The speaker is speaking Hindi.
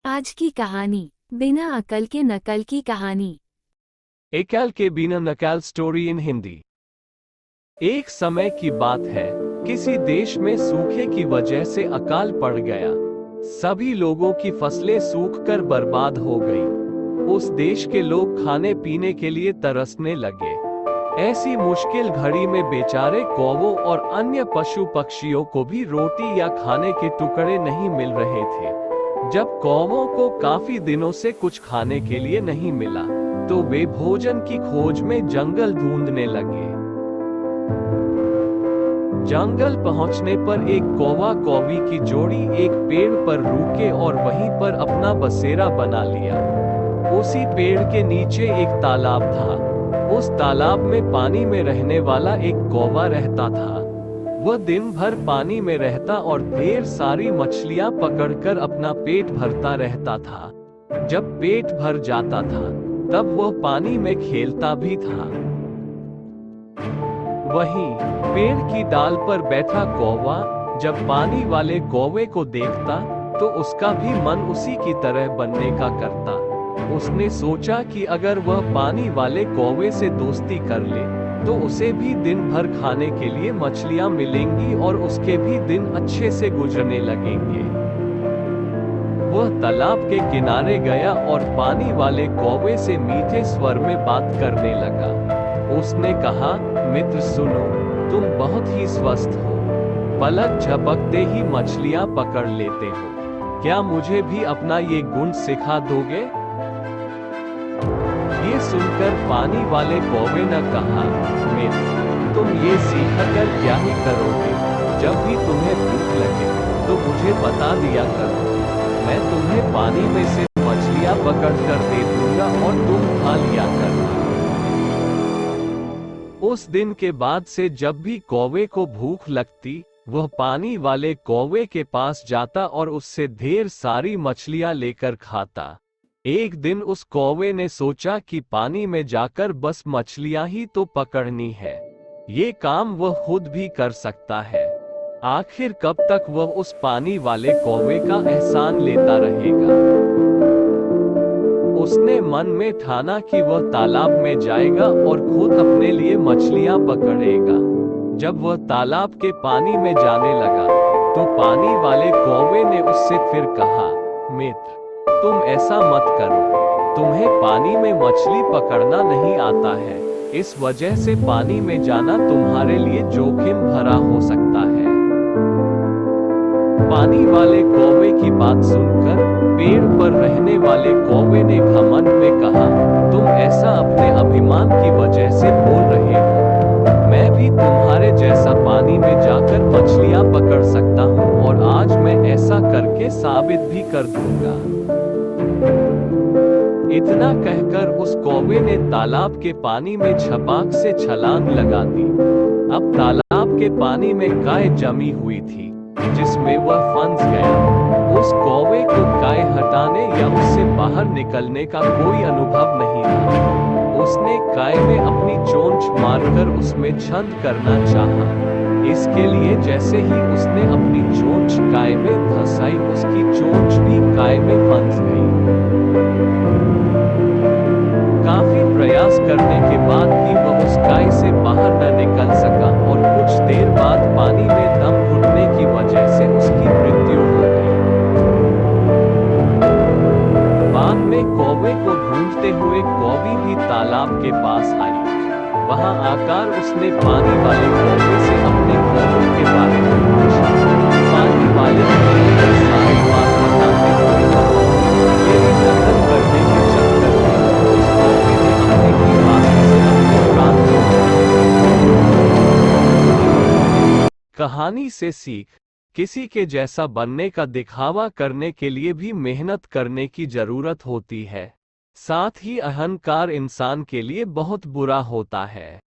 आज की कहानी बिना अकल के नकल की कहानी। अकल के बिना नकल स्टोरी इन हिंदी। एक समय की बात है, किसी देश में सूखे की वजह से अकाल पड़ गया। सभी लोगों की फसलें सूखकर बर्बाद हो गई। उस देश के लोग खाने पीने के लिए तरसने लगे। ऐसी मुश्किल घड़ी में बेचारे कौवों और अन्य पशु पक्षियों को भी रोटी या खाने के टुकड़े नहीं मिल रहे थे। जब कौवों को काफी दिनों से कुछ खाने के लिए नहीं मिला, तो वे भोजन की खोज में जंगल ढूंढने लगे। जंगल पहुंचने पर एक कौवा कौवी की जोड़ी एक पेड़ पर रुके और वहीं पर अपना बसेरा बना लिया। उसी पेड़ के नीचे एक तालाब था। उस तालाब में पानी में रहने वाला एक कौवा रहता था। वह दिन भर पानी में रहता और ढेर सारी मछलियां पकड़कर अपना पेट भरता रहता था। जब पेट भर जाता था, तब वह पानी में खेलता भी था। वहीं पेड़ की डाल पर बैठा कौवा जब पानी वाले कौवे को देखता, तो उसका भी मन उसी की तरह बनने का करता। उसने सोचा कि अगर वह पानी वाले कौवे से दोस्ती कर ले, तो उसे भी दिन भर खाने के लिए मछलियां मिलेंगी और उसके भी दिन अच्छे से गुजरने लगेंगे। वह तालाब के किनारे गया और पानी वाले कौवे से मीठे स्वर में बात करने लगा। उसने कहा, मित्र सुनो, तुम बहुत ही स्वस्थ हो, पलक झपकते ही मछलियां पकड़ लेते हो। क्या मुझे भी अपना ये गुण सिखा दोगे? ये सुनकर पानी वाले कौवे ने कहा, मित्र, तुम ये सीखकर क्या ही करोगे? जब भी तुम्हें भूख लगे, तो मुझे बता दिया करो। मैं तुम्हें पानी में से मछलियां पकड़ कर दे दूंगा और तुम खा लिया करना। उस दिन के बाद से जब भी कौवे को भूख लगती, वह पानी वाले कौवे के पास जाता और उससे ढेर सारी मछलियां लेकर खाता। एक दिन उस कौवे ने सोचा कि पानी में जाकर बस मछलियां ही तो पकड़नी है, ये काम वह खुद भी कर सकता है। आखिर कब तक वह उस पानी वाले कौवे का एहसान लेता रहेगा? उसने मन में ठाना कि वह तालाब में जाएगा और खुद अपने लिए मछलियां पकड़ेगा। जब वह तालाब के पानी में जाने लगा, तो पानी वाले कौवे ने उससे फिर कहा, मित्र, तुम ऐसा मत करो, तुम्हें पानी में मछली पकड़ना नहीं आता है, इस वजह से पानी में जाना तुम्हारे लिए जोखिम भरा हो सकता है। पानी वाले कौवे की बात सुनकर पेड़ पर रहने वाले कौवे ने घमंड में कहा, तुम ऐसा अपने अभिमान की वजह से बोल रहे हो। मैं भी तुम्हारे जैसा पानी में जाकर मछलियां पकड़ सकता हूं और आज मैं ऐसा करके साबित भी कर दूंगा। इतना कहकर उस कौवे ने तालाब के पानी में छपाक से छलांग लगा दी। अब तालाब के पानी में गाय जमी हुई थी, जिसमें वह फंस गया। उस कौवे को गाय हटाने या उससे बाहर निकलने का कोई अनुभव नहीं था। उसने गाय में अपनी चोंच मारकर उसमें छंद करना चाहा। इसके लिए जैसे ही उसने अपनी चोंच गाय में धंसाई, उसकी चोंच भी गाय में फंस गई। काफी प्रयास करने के बाद भी वह उस गाय से बाहर न निकल सका और कुछ देर बाद पानी में दम घुटने की वजह से उसकी मृत्यु हो गई। बाद में कौवे को ढूंढते हुए कौवी भी तालाब के पास आई। वहां आकर उसने पानी वाले कौवे से अपने कौवे के बारे में पूछा। पानी वाले कौवे ने सारी बात बताते हुए कहा, मेरी नकल करने के चक्कर में उस कौवे ने अपने की बात से अपने प्राण तोड़ दिए। कहानी से सीख, किसी के जैसा बनने का दिखावा करने के लिए भी मेहनत करने की जरूरत होती है। साथ ही अहंकार इंसान के लिए बहुत बुरा होता है।